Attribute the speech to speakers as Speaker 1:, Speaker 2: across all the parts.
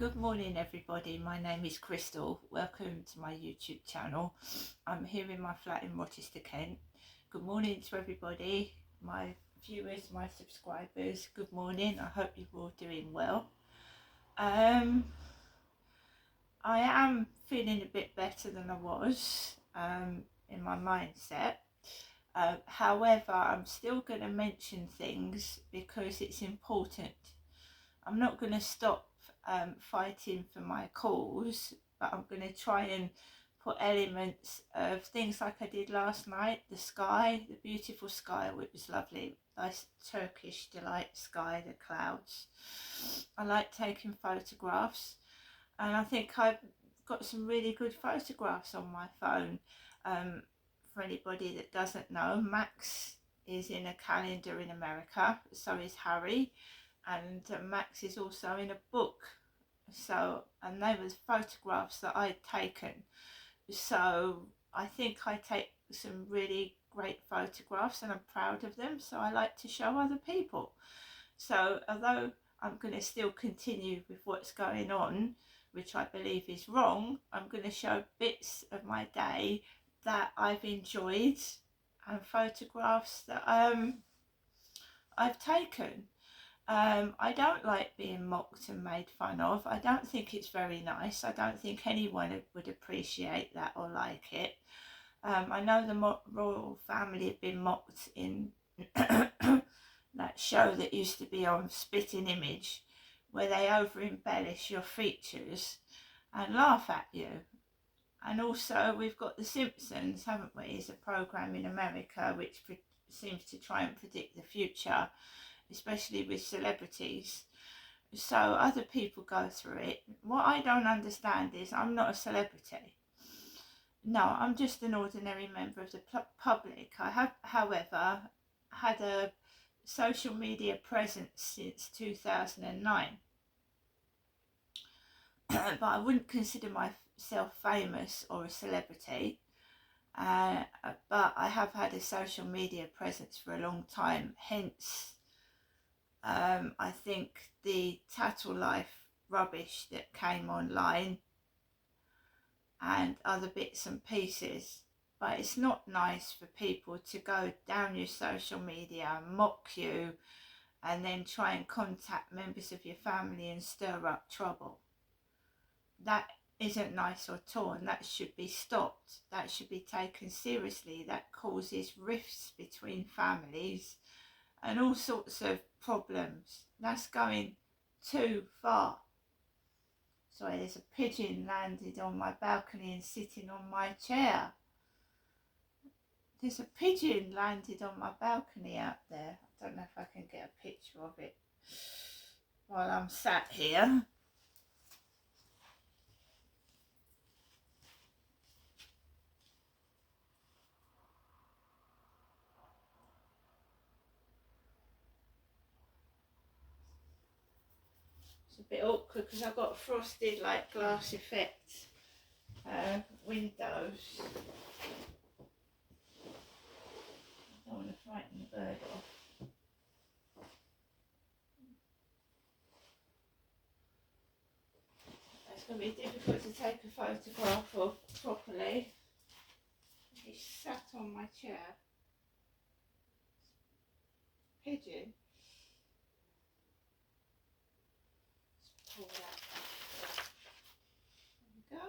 Speaker 1: Good morning everybody, my name is Crystal. Welcome to my YouTube channel. I'm here in my flat in Rochester, Kent. Good morning to everybody, my viewers, my subscribers. Good morning, I hope you're all doing well. I am feeling a bit better than I was in my mindset. However, I'm still going to mention things because it's important. I'm not going to stop fighting for my cause, but I'm going to try and put elements of things like I did last night. The sky, the beautiful sky, it was lovely, nice Turkish delight sky, the clouds. I like taking photographs, and I think I've got some really good photographs on my phone. For anybody that doesn't know, Max is in a calendar in America, so is Harry, and Max is also in a book. So, and they were photographs that I'd taken. So I think I take some really great photographs and I'm proud of them, so I like to show other people. So although I'm going to still continue with what's going on, which I believe is wrong, I'm going to show bits of my day that I've enjoyed and photographs that I've taken. I don't like being mocked and made fun of. I don't think it's very nice. I don't think anyone would appreciate that or like it. I know the royal family have been mocked in that show that used to be on Spitting Image, where they over embellish your features and laugh at you. And also we've got The Simpsons, haven't we? It's a programme in America which seems to try and predict the future, especially with celebrities. So other people go through it. What I don't understand is I'm not a celebrity. No, I'm just an ordinary member of the public. I have, however, had a social media presence since 2009. But I wouldn't consider myself famous or a celebrity. But I have had a social media presence for a long time, hence I think the Tattle Life rubbish that came online and other bits and pieces. But it's not nice for people to go down your social media and mock you and then try and contact members of your family and stir up trouble. That isn't nice at all, and that should be stopped. That should be taken seriously. That causes rifts between families and all sorts of problems. That's going too far. Sorry, there's a pigeon landed on my balcony and sitting on my chair. There's a pigeon landed on my balcony out there. I don't know if I can get a picture of it while I'm sat here. It's a bit awkward because I've got frosted like glass effect windows. I don't want to frighten the bird off. It's going to be difficult to take a photograph of properly. He's sat on my chair. Pigeon. Let's pull that back. There we go.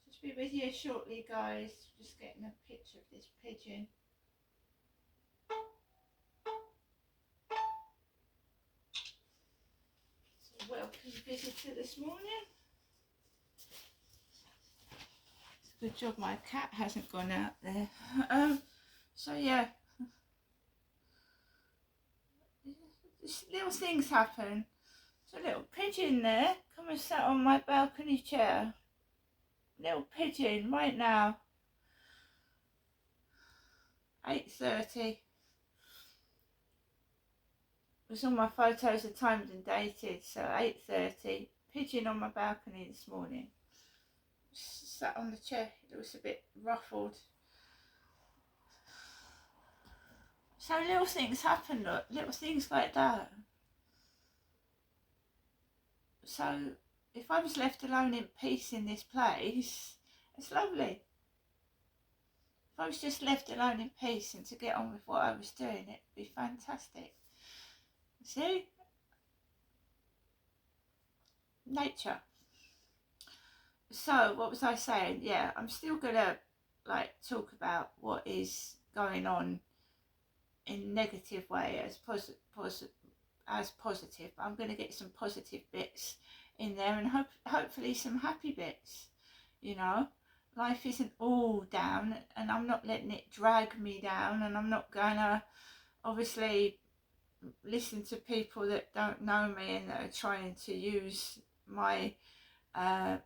Speaker 1: Just be with you shortly, guys. Just getting a picture of this pigeon. It's a welcome visitor this morning. It's a good job my cat hasn't gone out there. So yeah, little things happen. There's a little pigeon there, come and sat on my balcony chair. Little pigeon right now. 8:30. Because all my photos are timed and dated, so 8:30. Pigeon on my balcony this morning. Sat on the chair, it was a bit ruffled. So little things happen, look, little things like that. So if I was left alone in peace in this place, it's lovely. If I was just left alone in peace and to get on with what I was doing, it'd be fantastic. See? Nature. So what was I saying? Yeah, I'm still gonna like talk about what is going on in negative way as positive. I'm going to get some positive bits in there, and hopefully some happy bits. You know, life isn't all down, and I'm not letting it drag me down, and I'm not going to obviously listen to people that don't know me and that are trying to use my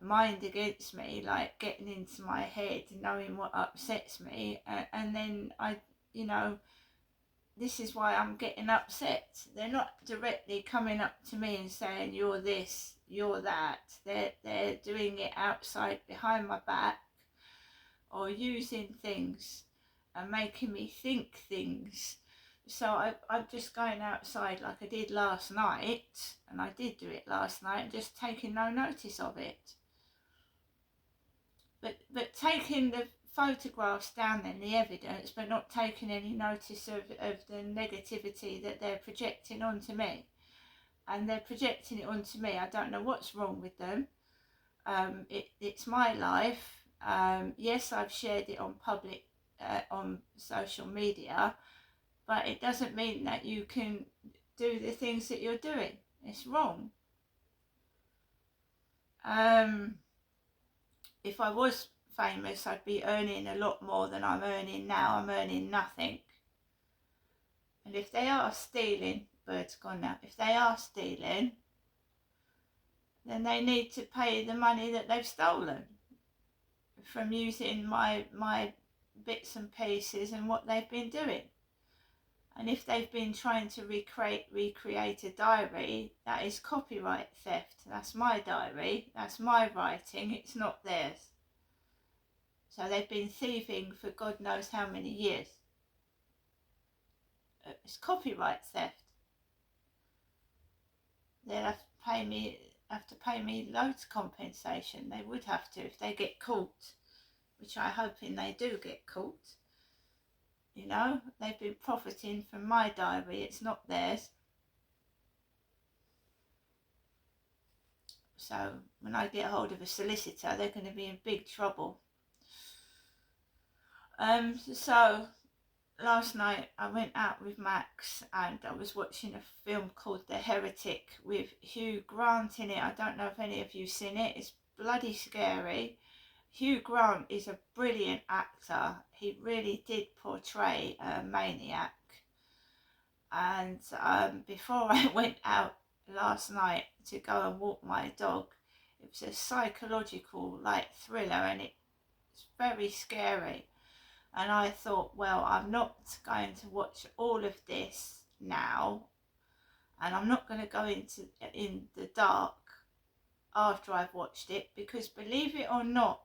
Speaker 1: mind against me, like getting into my head, knowing what upsets me, and then you know, this is why I'm getting upset. They're not directly coming up to me and saying you're this, you're that. They're doing it outside behind my back, or using things and making me think things. So I'm just going outside like I did last night, and I did do it last night, and just taking no notice of it. But taking the photographs down then, the evidence, but not taking any notice of the negativity that they're projecting onto me. And they're projecting it onto me. I don't know what's wrong with them. It's my life. Yes, I've shared it on public, on social media, but it doesn't mean that you can do the things that you're doing. It's wrong. If I was famous, I'd be earning a lot more than I'm earning now. I'm earning nothing. And if they are stealing, bird's gone now, if they are stealing, then they need to pay the money that they've stolen from using my bits and pieces and what they've been doing. And if they've been trying to recreate a diary, that is copyright theft. That's my diary, that's my writing, it's not theirs. So they've been thieving for God knows how many years. It's copyright theft. They'll have to pay me loads of compensation. They would have to if they get caught, which I'm hoping they do get caught. You know, they've been profiting from my diary, it's not theirs. So when I get hold of a solicitor, they're going to be in big trouble. So last night I went out with Max and I was watching a film called The Heretic with Hugh Grant in it. I don't know if any of you've seen it. It's bloody scary. Hugh Grant is a brilliant actor. He really did portray a maniac. And before I went out last night to go and walk my dog, it was a psychological like thriller, and it's very scary. And I thought, well, I'm not going to watch all of this now, and I'm not going to go in the dark after I've watched it, because believe it or not,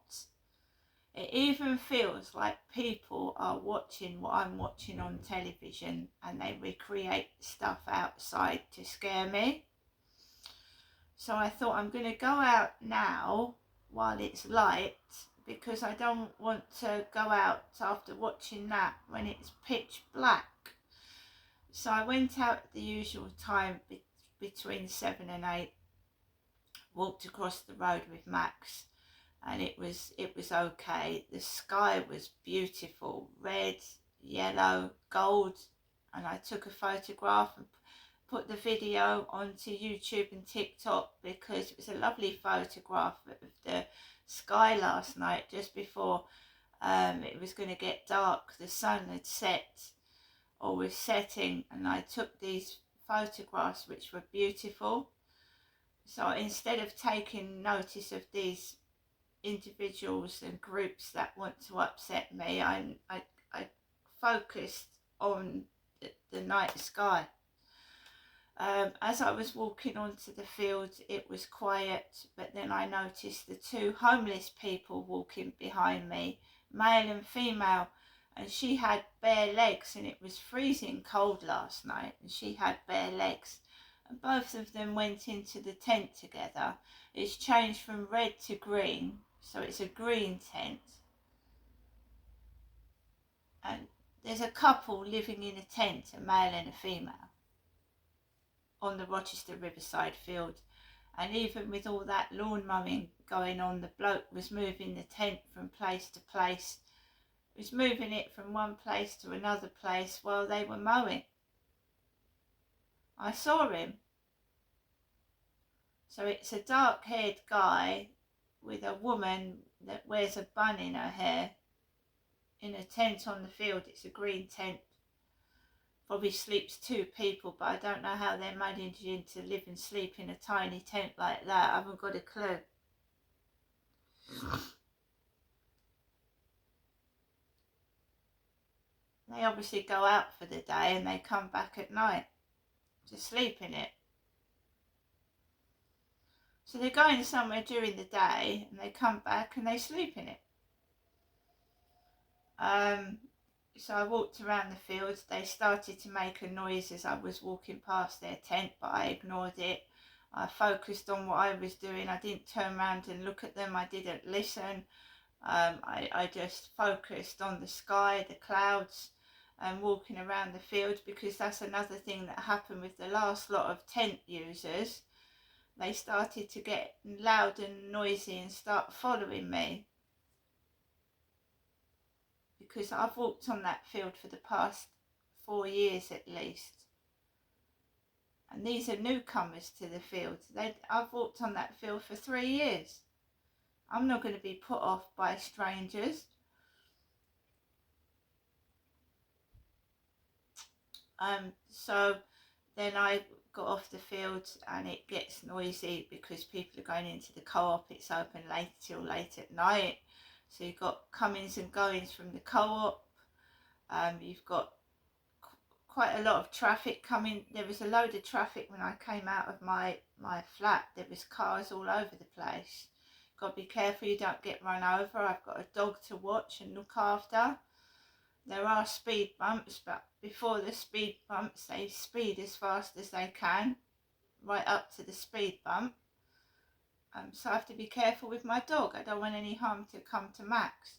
Speaker 1: it even feels like people are watching what I'm watching on television and they recreate stuff outside to scare me. So I thought I'm going to go out now while it's light, because I don't want to go out after watching that when it's pitch black. So I went out at the usual time between 7 and 8, walked across the road with Max, and it was okay. The sky was beautiful, red, yellow, gold, and I took a photograph and put the video onto YouTube and TikTok because it was a lovely photograph of the sky last night just before it was going to get dark. The sun had set or was setting, and I took these photographs which were beautiful. So instead of taking notice of these individuals and groups that want to upset me, I focused on the night sky. As I was walking onto the field, it was quiet, but then I noticed the two homeless people walking behind me, male and female, and she had bare legs, and it was freezing cold last night, and she had bare legs. both of them went into the tent together. It's changed from red to green, so it's a green tent. And there's a couple living in a tent, a male and a female, on the Rochester Riverside field. And even with all that lawn mowing going on, the bloke was moving the tent from place to place. He was moving it from one place to another place while they were mowing. I saw him. So it's a dark-haired guy with a woman that wears a bun in her hair in a tent on the field. It's a green tent. Probably sleeps 2 people, but I don't know how they're managing to live and sleep in a tiny tent like that. I haven't got a clue. They obviously go out for the day and they come back at night to sleep in it. So they're going somewhere during the day and they come back and they sleep in it. So I walked around the fields. They started to make a noise as I was walking past their tent, but I ignored it. I focused on what I was doing. I didn't turn around and look at them. I didn't listen. I just focused on the sky, the clouds, and walking around the field, because that's another thing that happened with the last lot of tent users. They started to get loud and noisy and start following me, because I've walked on that field for the past 4 years at least. And these are newcomers to the field. I've walked on that field for 3 years. I'm not going to be put off by strangers. So then I got off the field and it gets noisy because people are going into the co-op. It's open late till late at night. So you've got comings and goings from the co-op. You've got quite a lot of traffic coming. There was a load of traffic when I came out of my flat. There was cars all over the place. Got to be careful you don't get run over. I've got a dog to watch and look after. There are speed bumps, but before the speed bumps, they speed as fast as they can, right up to the speed bump. So I have to be careful with my dog. I don't want any harm to come to Max.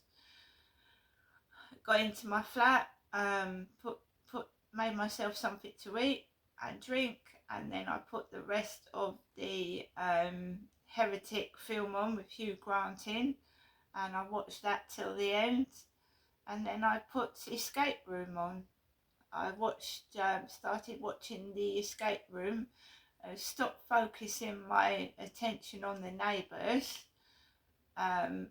Speaker 1: Got into my flat, made myself something to eat and drink, and then I put the rest of the Heretic film on with Hugh Grant in, and I watched that till the end. And then I put Escape Room on. I started watching the Escape Room, stopped focusing my attention on the neighbours, and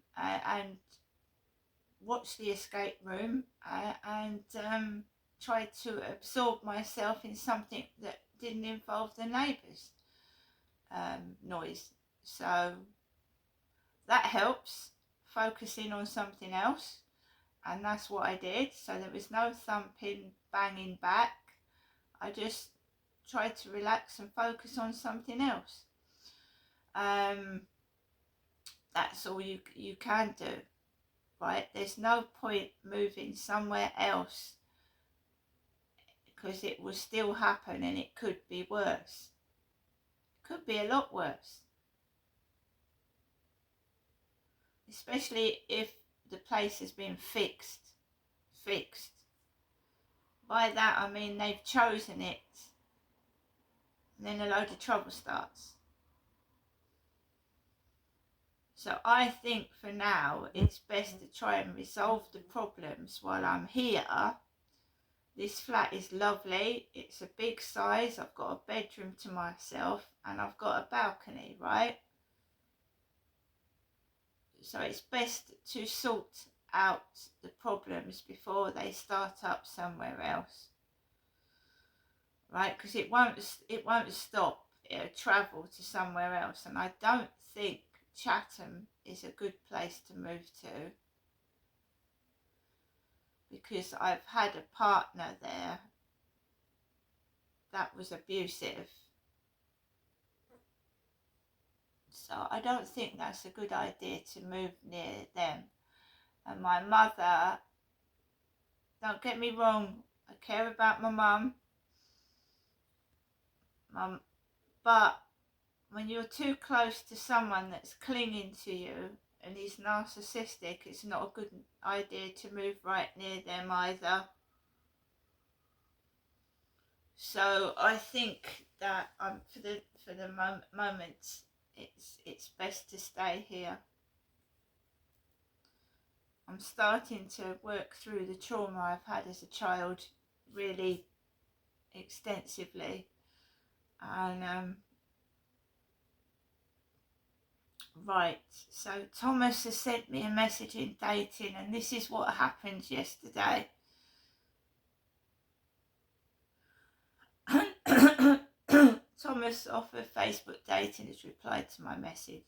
Speaker 1: watched the Escape Room, and tried to absorb myself in something that didn't involve the neighbours' noise. So that helps, focusing on something else. And that's what I did. So there was no thumping, banging back. I just tried to relax and focus on something else. That's all you can do, right? There's no point moving somewhere else, because it will still happen and it could be worse. It could be a lot worse. Especially if the place has been fixed. By that I mean they've chosen it, and then a load of trouble starts. So I think for now it's best to try and resolve the problems while I'm here. This flat is lovely. It's a big size. I've got a bedroom to myself and I've got a balcony, right? So it's best to sort out the problems before they start up somewhere else, right? Because it won't stop. It'll travel to somewhere else, and I don't think Chatham is a good place to move to, because I've had a partner there that was abusive. So I don't think that's a good idea to move near them. And my mother, don't get me wrong, I care about my mum. But when you're too close to someone that's clinging to you and is narcissistic, it's not a good idea to move right near them either. So I think that for the moment, it's best to stay here. I'm starting to work through the trauma I've had as a child really extensively, and right, so Thomas has sent me a message in dating, and this is what happened yesterday. Thomas off of Facebook Dating has replied to my message.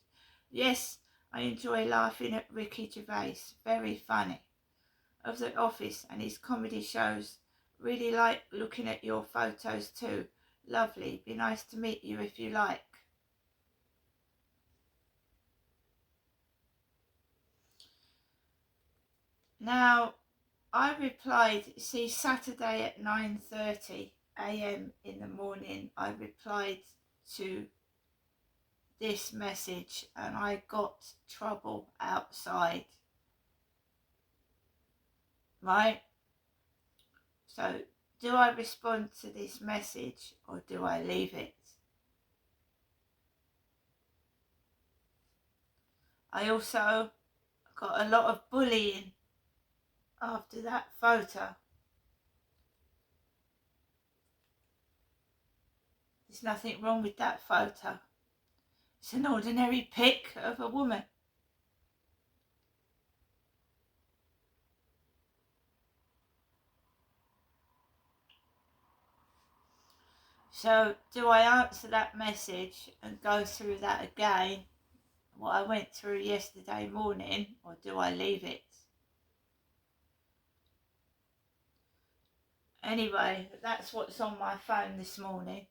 Speaker 1: Yes, I enjoy laughing at Ricky Gervais. Very funny. Of The Office and his comedy shows. Really like looking at your photos too. Lovely. Be nice to meet you if you like. Now, I replied, see, Saturday at 9:30 a.m. in the morning, I replied to this message and I got trouble outside. Right? So, do I respond to this message or do I leave it? I also got a lot of bullying after that photo. There's nothing wrong with that photo. It's an ordinary pic of a woman. So do I answer that message and go through that again, what I went through yesterday morning, or do I leave it? Anyway, that's what's on my phone this morning.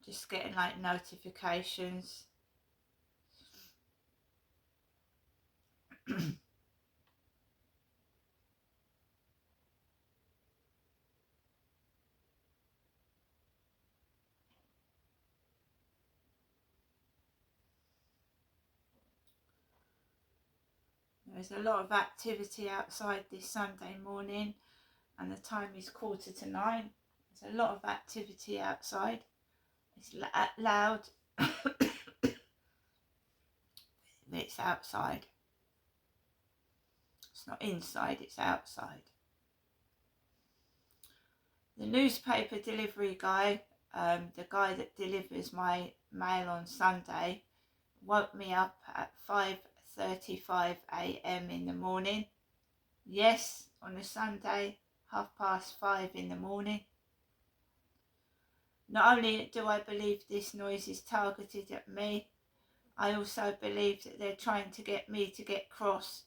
Speaker 1: Just getting like notifications. There's a lot of activity outside this Sunday morning, and the time is 9:15. There's a lot of activity outside. It's loud. It's outside. It's not inside, it's outside. The newspaper delivery guy, the guy that delivers my mail on Sunday, woke me up at 5:35 a.m. in the morning. Yes, on a Sunday, 5:30 in the morning. Not only do I believe this noise is targeted at me, I also believe that they're trying to get me to get cross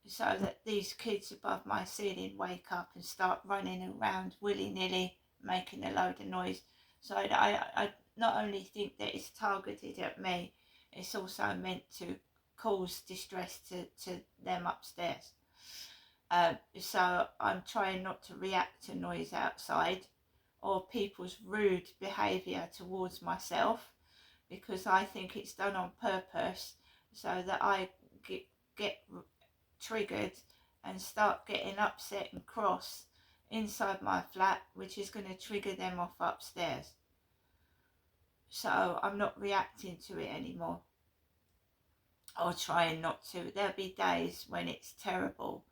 Speaker 1: so that these kids above my ceiling wake up and start running around willy-nilly, making a load of noise. So I not only think that it's targeted at me, it's also meant to cause distress to them upstairs. So I'm trying not to react to noise outside or people's rude behaviour towards myself, because I think it's done on purpose so that I get triggered and start getting upset and cross inside my flat, which is going to trigger them off upstairs. So I'm not reacting to it anymore, or trying not to. There'll be days when it's terrible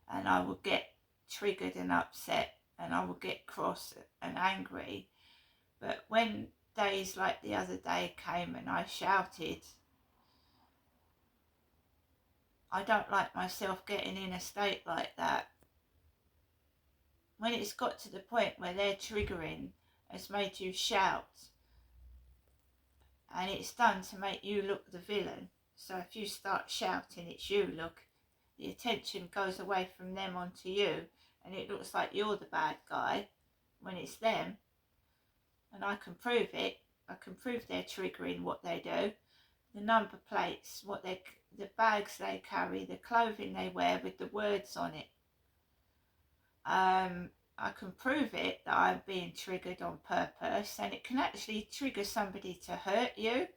Speaker 1: and I will get triggered and upset and I will get cross and angry. But when days like the other day came and I shouted, I don't like myself getting in a state like that. When it's got to the point where their triggering has made you shout, and it's done to make you look the villain. So if you start shouting, it's you, look, the attention goes away from them onto you, and it looks like you're the bad guy when it's them. And I can prove it. I can prove they're triggering what they do. the number plates, the bags they carry, the clothing they wear with the words on it. I can prove it that I'm being triggered on purpose, and it can actually trigger somebody to hurt you.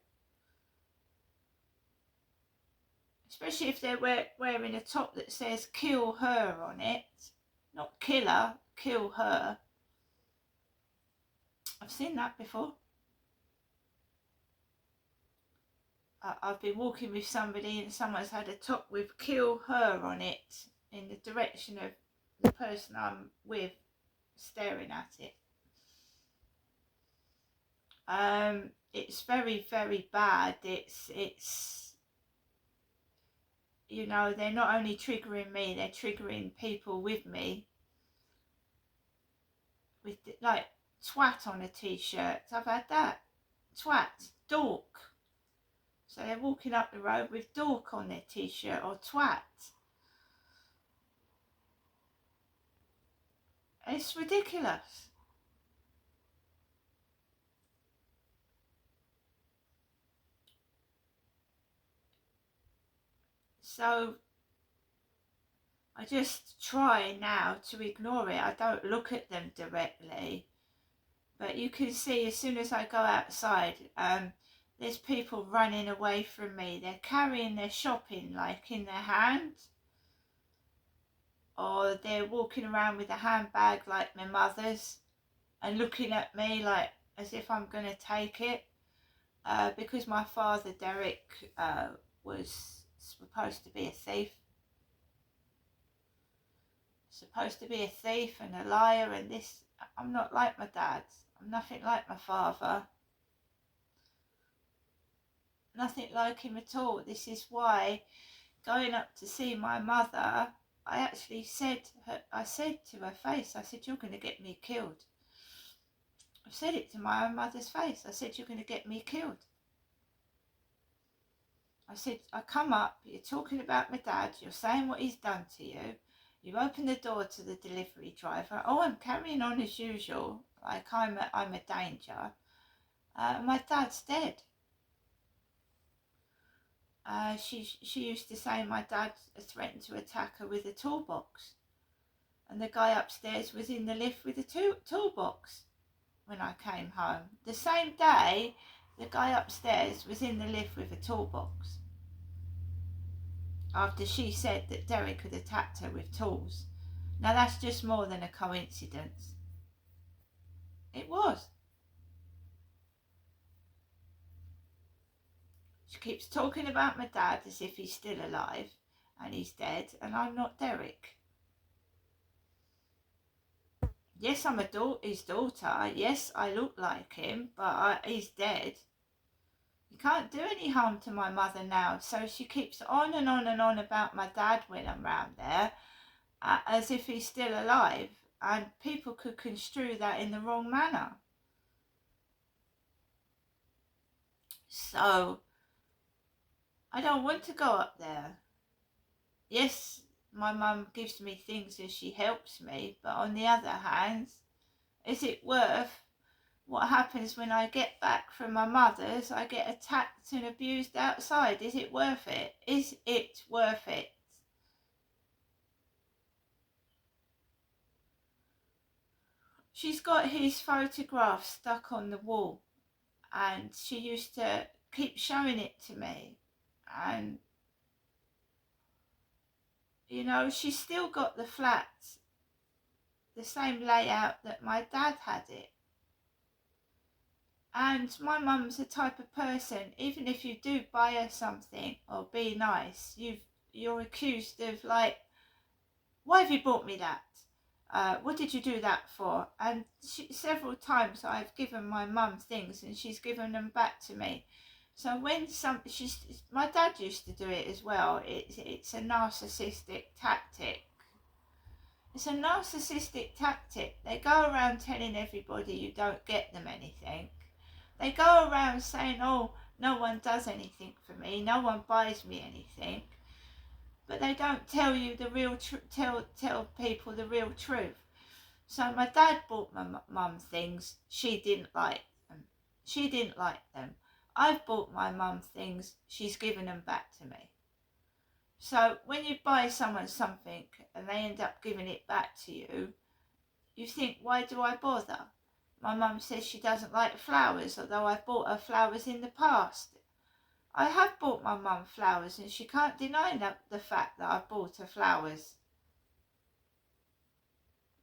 Speaker 1: Especially if they're wearing a top that says kill her on it. Not killer, kill her. I've seen that before. I've been walking with somebody and someone's had a top with kill her on it in the direction of the person I'm with, staring at it. It's very, very bad. It's you know, they're not only triggering me, they're triggering people with me. With like twat on a t-shirt, I've had that. Twat, dork. So they're walking up the road with dork on their t-shirt, or twat. It's ridiculous. So I just try now to ignore it. I don't look at them directly. But you can see as soon as I go outside, there's people running away from me. They're carrying their shopping like in their hand. Or they're walking around with a handbag like my mother's and looking at me like as if I'm going to take it. Because my father, Derek, was supposed to be a thief. Supposed to be a thief and a liar, and this, I'm not like my dad. I'm nothing like my father. Nothing like him at all. This is why going up to see my mother, I actually said to her face, I said, you're going to get me killed. I've said it to my own mother's face. I said, you're going to get me killed. I said, I come up, you're talking about my dad, you're saying what he's done to you. You open the door to the delivery driver. Oh, I'm carrying on as usual, like I'm a danger. My dad's dead. She used to say my dad threatened to attack her with a toolbox. And the guy upstairs was in the lift with a toolbox when I came home. The same day, the guy upstairs was in the lift with a toolbox. After she said that Derek had attacked her with tools. Now that's just more than a coincidence. It was. She keeps talking about my dad as if he's still alive and he's dead, and I'm not Derek. Yes, I'm his daughter. Yes, I look like him, but he's dead. You can't do any harm to my mother now. So she keeps on and on and on about my dad when I'm round there, as if he's still alive. And people could construe that in the wrong manner. So I don't want to go up there. Yes, my mum gives me things and she helps me, but on the other hand, is it worth what happens when I get back from my mother's? I get attacked and abused outside. Is it worth it? Is it worth it? She's got his photograph stuck on the wall, and she used to keep showing it to me, and you know, she's still got the flat the same layout that my dad had it. And my mum's the type of person, even if you do buy her something or be nice, you're accused of like, why have you bought me that? What did you do that for? And several times I've given my mum things and she's given them back to me. So when my dad used to do it as well. It's a narcissistic tactic. It's a narcissistic tactic. They go around telling everybody you don't get them anything. They go around saying, oh, no one does anything for me, no one buys me anything. But they don't tell you the real tell people the real truth. So my dad bought my mum things. She didn't like them. I've bought my mum things, she's given them back to me. So when you buy someone something and they end up giving it back to you, you think, why do I bother? My mum says she doesn't like flowers, although I've bought her flowers in the past. I have bought my mum flowers and she can't deny the fact that I've bought her flowers.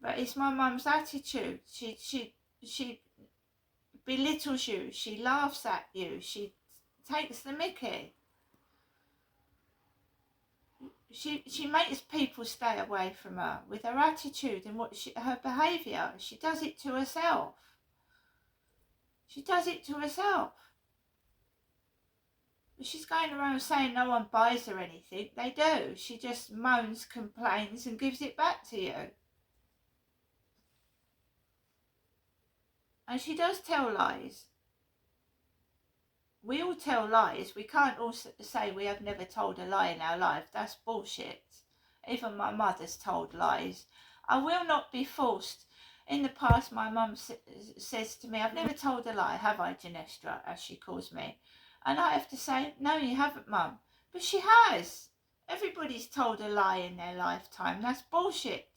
Speaker 1: But it's my mum's attitude. She belittles you, she laughs at you, she takes the mickey. She makes people stay away from her with her attitude and her behaviour. She does it to herself. She does it to herself. But she's going around saying no one buys her anything. They do. She just moans, complains and gives it back to you. And she does tell lies. We all tell lies. We can't all say we have never told a lie in our life. That's bullshit. Even my mother's told lies. I will not be forced. In the past, my mum says to me, I've never told a lie, have I, Ginestra, as she calls me? And I have to say, no, you haven't, Mum. But she has. Everybody's told a lie in their lifetime. That's bullshit.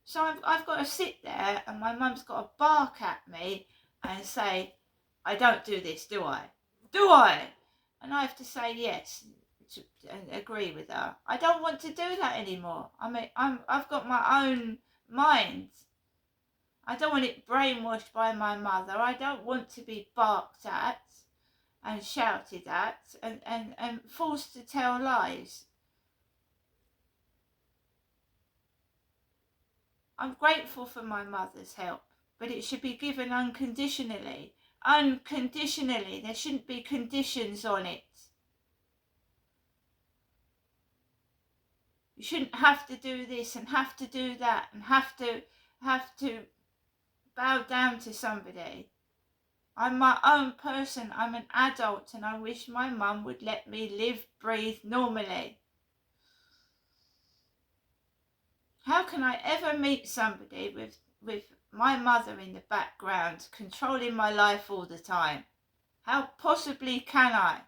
Speaker 1: So I've got to sit there and my mum's got to bark at me and say, I don't do this, do I? Do I? And I have to say yes and agree with her. I don't want to do that anymore. I mean, I've got my own mind. I don't want it brainwashed by my mother. I don't want to be barked at and shouted at and forced to tell lies. I'm grateful for my mother's help, but it should be given unconditionally. Unconditionally. There shouldn't be conditions on it. You shouldn't have to do this and have to do that and have to bow down to somebody. I'm my own person. I'm an adult and I wish my mum would let me live, breathe normally. How can I ever meet somebody with my mother in the background controlling my life all the time? How possibly can I?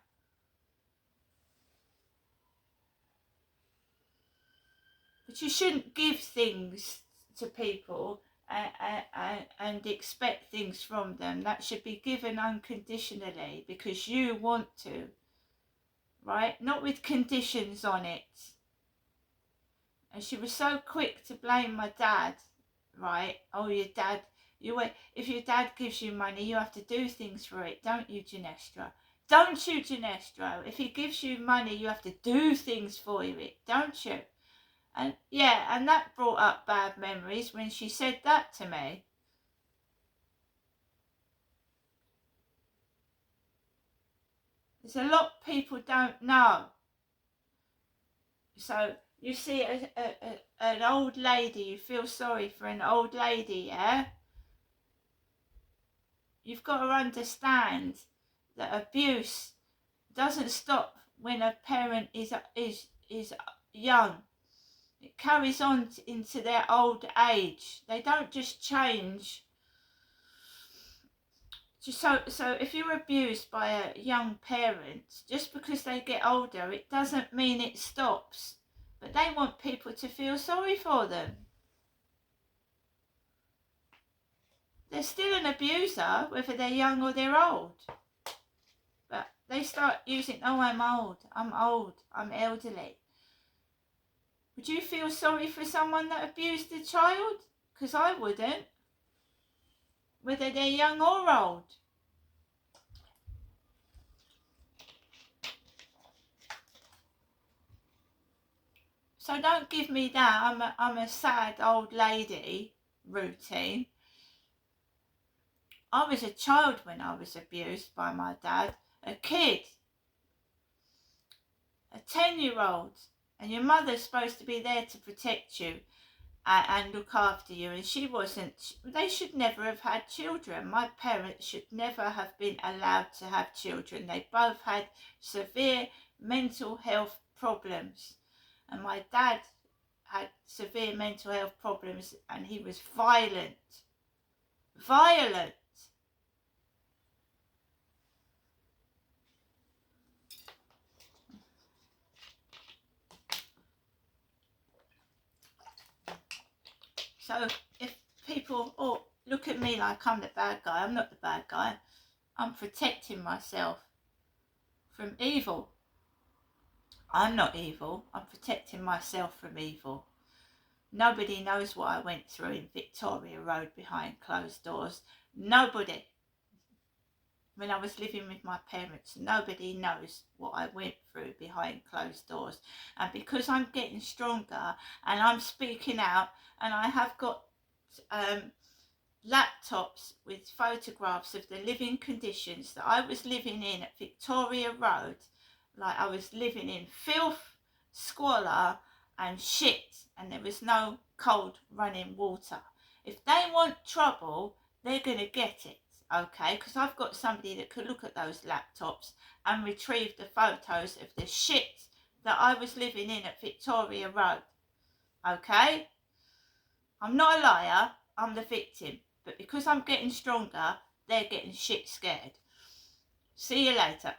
Speaker 1: But you shouldn't give things to people and expect things from them. That should be given unconditionally because you want to, right? Not with conditions on it. And she was so quick to blame my dad, right? Oh, your dad, if your dad gives you money, you have to do things for it, don't you, Ginestra? Don't you, Ginestra? If he gives you money, you have to do things for it, don't you? And yeah, and that brought up bad memories when she said that to me. There's a lot people don't know. So you see an old lady, you feel sorry for an old lady, yeah? You've got to understand that abuse doesn't stop when a parent is young. It carries on into their old age. They don't just change. So if you're abused by a young parent, just because they get older, it doesn't mean it stops. But they want people to feel sorry for them. They're still an abuser, whether they're young or they're old. But they start using, oh, I'm old, I'm elderly. Would you feel sorry for someone that abused a child? Because I wouldn't. Whether they're young or old. So don't give me that I'm a sad old lady routine. I was a child when I was abused by my dad. A kid. A 10-year-old. And your mother's supposed to be there to protect you and look after you, and she wasn't. They should never have had children. My parents should never have been allowed to have children. They both had severe mental health problems, and my dad had severe mental health problems and he was violent. So if people look at me like I'm the bad guy, I'm not the bad guy. I'm protecting myself from evil. I'm not evil. I'm protecting myself from evil. Nobody knows what I went through in Victoria Road behind closed doors. Nobody. When I was living with my parents, nobody knows what I went through behind closed doors. And because I'm getting stronger and I'm speaking out, and I have got laptops with photographs of the living conditions that I was living in at Victoria Road, like I was living in filth, squalor and shit, and there was no cold running water. If they want trouble, they're going to get it, okay? Because I've got somebody that could look at those laptops and retrieve the photos of the shit that I was living in at Victoria Road, okay? I'm not a liar, I'm the victim. But because I'm getting stronger, they're getting shit scared. See you later.